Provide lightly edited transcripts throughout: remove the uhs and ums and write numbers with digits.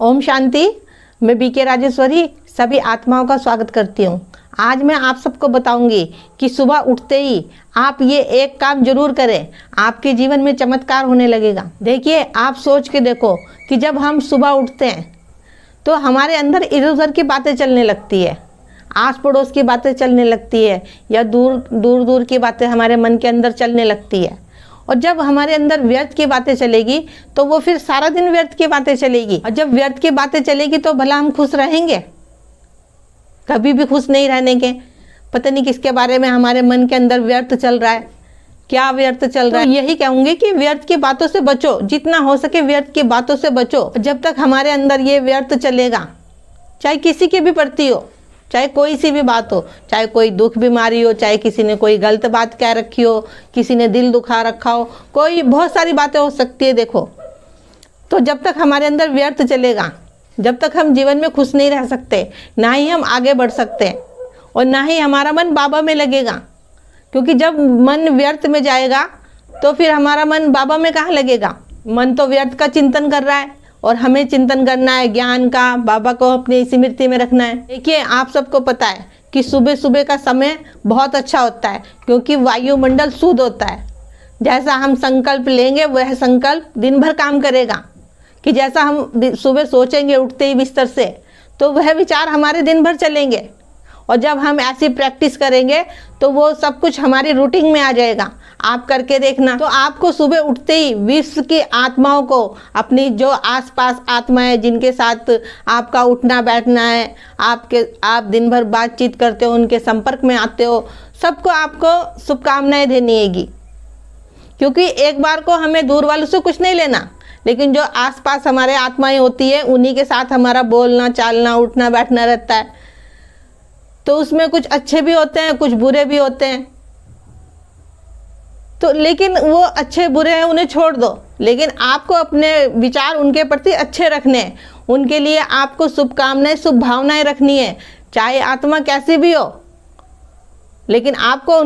ओम शांति। मैं बीके राजेश्वरी सभी आत्माओं का स्वागत करती हूँ। आज मैं आप सबको बताऊंगी कि सुबह उठते ही आप ये एक काम जरूर करें, आपके जीवन में चमत्कार होने लगेगा। देखिए, आप सोच के देखो कि जब हम सुबह उठते हैं तो हमारे अंदर इधर उधर की बातें चलने लगती है, आस पड़ोस की बातें चलने लगती है, या दूर दूर की बातें हमारे मन के अंदर चलने लगती है। और जब हमारे अंदर व्यर्थ की बातें चलेगी तो वो फिर सारा दिन व्यर्थ की बातें चलेगी। और जब व्यर्थ की बातें चलेगी तो भला हम खुश रहेंगे? कभी भी खुश नहीं रहने के। पता नहीं किसके बारे में हमारे मन के अंदर व्यर्थ चल रहा है, क्या व्यर्थ चल रहा है। तो यही कहूँगी कि व्यर्थ की बातों से बचो, जितना हो सके व्यर्थ की बातों से बचो। जब तक हमारे अंदर ये व्यर्थ चलेगा, चाहे किसी के भी प्रति हो, चाहे कोई सी भी बात हो, चाहे कोई दुख बीमारी हो, चाहे किसी ने कोई गलत बात कह रखी हो, किसी ने दिल दुखा रखा हो, कोई बहुत सारी बातें हो सकती है। देखो, तो जब तक हमारे अंदर व्यर्थ चलेगा, जब तक हम जीवन में खुश नहीं रह सकते, ना ही हम आगे बढ़ सकते हैं और ना ही हमारा मन बाबा में लगेगा। क्योंकि जब मन व्यर्थ में जाएगा तो फिर हमारा मन बाबा में कहाँ लगेगा। मन तो व्यर्थ का चिंतन कर रहा है और हमें चिंतन करना है ज्ञान का, बाबा को अपनी स्मृति में रखना है। देखिए, आप सबको पता है कि सुबह सुबह का समय बहुत अच्छा होता है, क्योंकि वायुमंडल शुद्ध होता है। जैसा हम संकल्प लेंगे वह संकल्प दिन भर काम करेगा। कि जैसा हम सुबह सोचेंगे उठते ही बिस्तर से, तो वह विचार हमारे दिन भर चलेंगे। और जब हम ऐसी प्रैक्टिस करेंगे तो वो सब कुछ हमारी रूटीन में आ जाएगा। आप करके देखना। तो आपको सुबह उठते ही विश्व की आत्माओं को, अपनी जो आसपास आत्माएं जिनके साथ आपका उठना बैठना है, आप दिन भर बातचीत करते हो, उनके संपर्क में आते हो, सबको आपको शुभकामनाएं देनी हैगी। क्योंकि एक बार को हमें दूर वालों से कुछ नहीं लेना, लेकिन जो आसपास हमारे आत्माएं होती है उन्हीं के साथ हमारा बोलना चालना उठना बैठना रहता है। तो उसमें कुछ अच्छे भी होते हैं, कुछ बुरे भी होते हैं। तो लेकिन वो अच्छे बुरे हैं, उन्हें छोड़ दो। लेकिन आपको अपने विचार उनके प्रति अच्छे रखने हैं, उनके लिए आपको शुभकामनाएं शुभ भावनाएं रखनी है, चाहे आत्मा कैसी भी हो। लेकिन आपको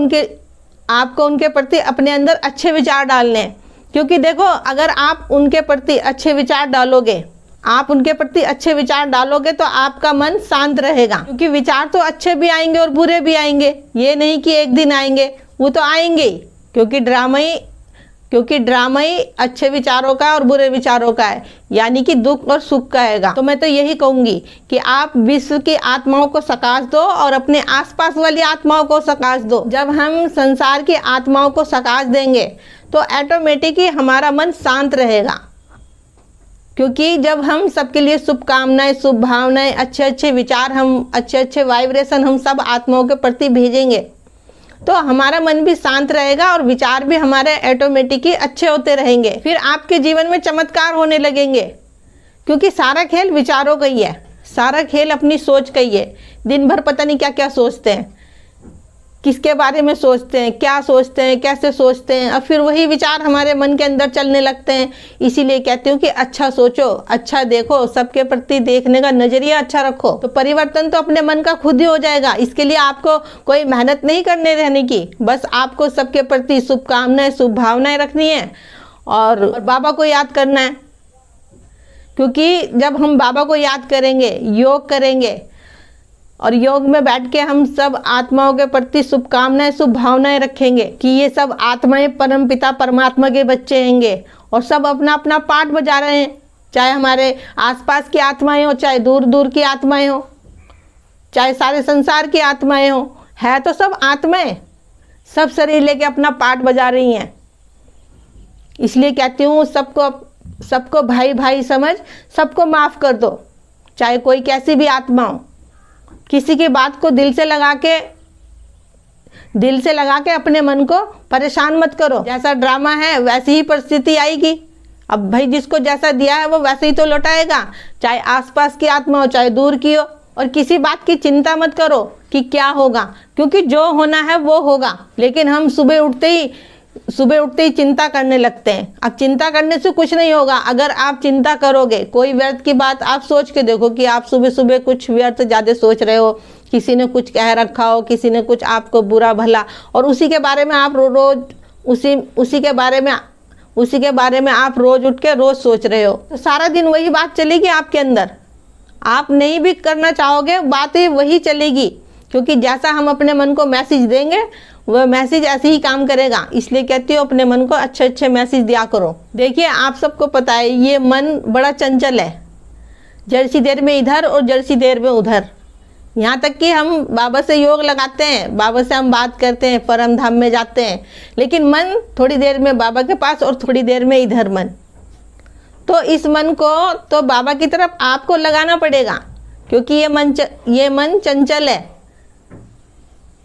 उनके प्रति अपने अंदर अच्छे विचार डालने हैं। क्योंकि देखो, अगर आप उनके प्रति अच्छे विचार डालोगे, तो आपका मन शांत रहेगा। क्योंकि विचार तो अच्छे भी आएंगे और बुरे भी आएंगे, ये नहीं कि एक दिन आएंगे, वो तो आएंगे ही। क्योंकि ड्रामा ही अच्छे विचारों का और बुरे विचारों का है, यानी कि दुख और सुख का हैगा। तो मैं तो यही कहूँगी कि आप विश्व की आत्माओं को सकाश दो और अपने आसपास वाली आत्माओं को सकाश दो। जब हम संसार की आत्माओं को सकाश देंगे तो ऑटोमेटिकली हमारा मन शांत रहेगा। क्योंकि जब हम सबके लिए शुभकामनाएं शुभ भावनाएं अच्छे विचार, हम अच्छे वाइब्रेशन हम सब आत्माओं के प्रति भेजेंगे, तो हमारा मन भी शांत रहेगा और विचार भी हमारे ऑटोमेटिकली अच्छे होते रहेंगे। फिर आपके जीवन में चमत्कार होने लगेंगे। क्योंकि सारा खेल विचारों का ही है, सारा खेल अपनी सोच का ही है। दिन भर पता नहीं क्या क्या सोचते हैं, किसके बारे में सोचते हैं, क्या सोचते हैं, कैसे सोचते हैं, और फिर वही विचार हमारे मन के अंदर चलने लगते हैं। इसीलिए कहती हूँ कि अच्छा सोचो, अच्छा देखो, सबके प्रति देखने का नजरिया अच्छा रखो, तो परिवर्तन तो अपने मन का खुद ही हो जाएगा। इसके लिए आपको कोई मेहनत नहीं करने रहने की, बस आपको सबके प्रति शुभकामनाएं शुभ भावनाएं रखनी है और बाबा को याद करना है। क्योंकि जब हम बाबा को याद करेंगे, योग करेंगे, और योग में बैठ के हम सब आत्माओं के प्रति शुभकामनाएं शुभ भावनाएं रखेंगे कि ये सब आत्माएं परमपिता परमात्मा के बच्चे हैंगे और सब अपना अपना पार्ट बजा रहे हैं। चाहे हमारे आसपास की आत्माएं हो, चाहे दूर दूर की आत्माएं हो, चाहे सारे संसार की आत्माएं हो, है तो सब आत्माएं, सब शरीर लेके अपना पार्ट बजा रही हैं। इसलिए कहती हूँ सबको भाई भाई समझ, सबको माफ़ कर दो, चाहे कोई कैसी भी आत्मा हो। किसी की बात को दिल से लगा के अपने मन को परेशान मत करो। जैसा ड्रामा है वैसी ही परिस्थिति आएगी। अब भाई जिसको जैसा दिया है वो वैसे ही तो लौटाएगा, चाहे आसपास की आत्मा हो चाहे दूर की हो। और किसी बात की चिंता मत करो कि क्या होगा, क्योंकि जो होना है वो होगा। लेकिन हम सुबह उठते ही चिंता करने लगते हैं। अब चिंता करने से कुछ नहीं होगा। अगर आप चिंता करोगे, कोई व्यर्थ की बात आप सोच के देखो कि आप सुबह सुबह कुछ व्यर्थ ज़्यादा सोच रहे हो, किसी ने कुछ कह रखा हो, किसी ने कुछ आपको बुरा भला, और उसी के बारे में आप रोज उसी के बारे में आप रोज उठ के रोज सोच रहे हो, तो सारा दिन वही बात चलेगी आपके अंदर। आप नहीं भी करना चाहोगे, बातें वही चलेगी, क्योंकि जैसा हम अपने मन को मैसेज देंगे वह मैसेज ऐसे ही काम करेगा। इसलिए कहती हूँ अपने मन को अच्छे अच्छे मैसेज दिया करो। देखिए, आप सबको पता है ये मन बड़ा चंचल है, जर्सी देर में इधर और जर्सी देर में उधर। यहाँ तक कि हम बाबा से योग लगाते हैं, बाबा से हम बात करते हैं, परम धाम में जाते हैं, लेकिन मन थोड़ी देर में बाबा के पास और थोड़ी देर में इधर मन। तो इस मन को तो बाबा की तरफ आपको लगाना पड़ेगा, क्योंकि ये मन चंचल है।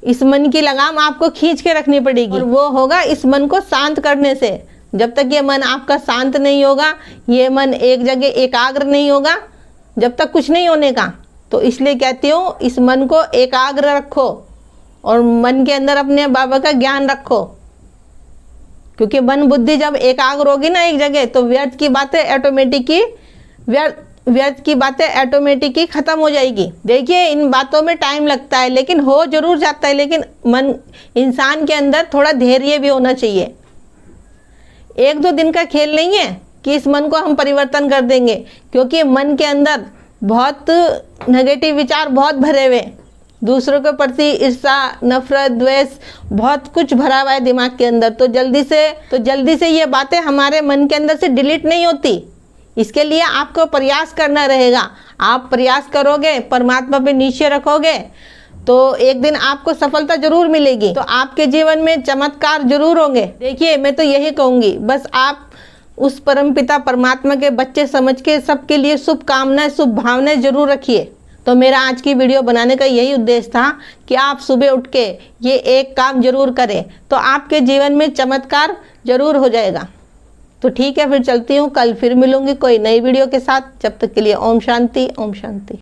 इस मन की लगाम आपको खींच के रखनी पड़ेगी, और वो होगा इस मन को शांत करने से। जब तक ये मन आपका शांत नहीं होगा, ये मन एक जगह एकाग्र नहीं होगा, जब तक कुछ नहीं होने का। तो इसलिए कहती हूँ इस मन को एकाग्र रखो और मन के अंदर अपने बाबा का ज्ञान रखो, क्योंकि मन बुद्धि जब एकाग्र होगी ना एक जगह, तो व्यर्थ की बातें ऑटोमेटिक खत्म हो जाएगी। देखिए, इन बातों में टाइम लगता है, लेकिन हो जरूर जाता है। लेकिन मन इंसान के अंदर थोड़ा धैर्य भी होना चाहिए। 1-2 दिन का खेल नहीं है कि इस मन को हम परिवर्तन कर देंगे, क्योंकि मन के अंदर बहुत नेगेटिव विचार बहुत भरे हुए, दूसरों के प्रति ईर्ष्या, नफरत, द्वेष, बहुत कुछ भरा हुआ है दिमाग के अंदर। तो जल्दी से ये बातें हमारे मन के अंदर से डिलीट नहीं होती। इसके लिए आपको प्रयास करना रहेगा। आप प्रयास करोगे, परमात्मा पे निश्चय रखोगे, तो एक दिन आपको सफलता जरूर मिलेगी। तो आपके जीवन में चमत्कार जरूर होंगे। देखिए, मैं तो यही कहूँगी, बस आप उस परमपिता परमात्मा के बच्चे समझ के सबके लिए शुभकामनाएं, शुभ भावनाएं जरूर रखिए। तो मेरा आज की वीडियो बनाने का यही उद्देश्य था कि आप सुबह उठ के ये एक काम जरूर करें, तो आपके जीवन में चमत्कार जरूर हो जाएगा। तो ठीक है, फिर चलती हूँ। कल फिर मिलूंगी कोई नई वीडियो के साथ। जब तक के लिए ओम शांति, ओम शांति।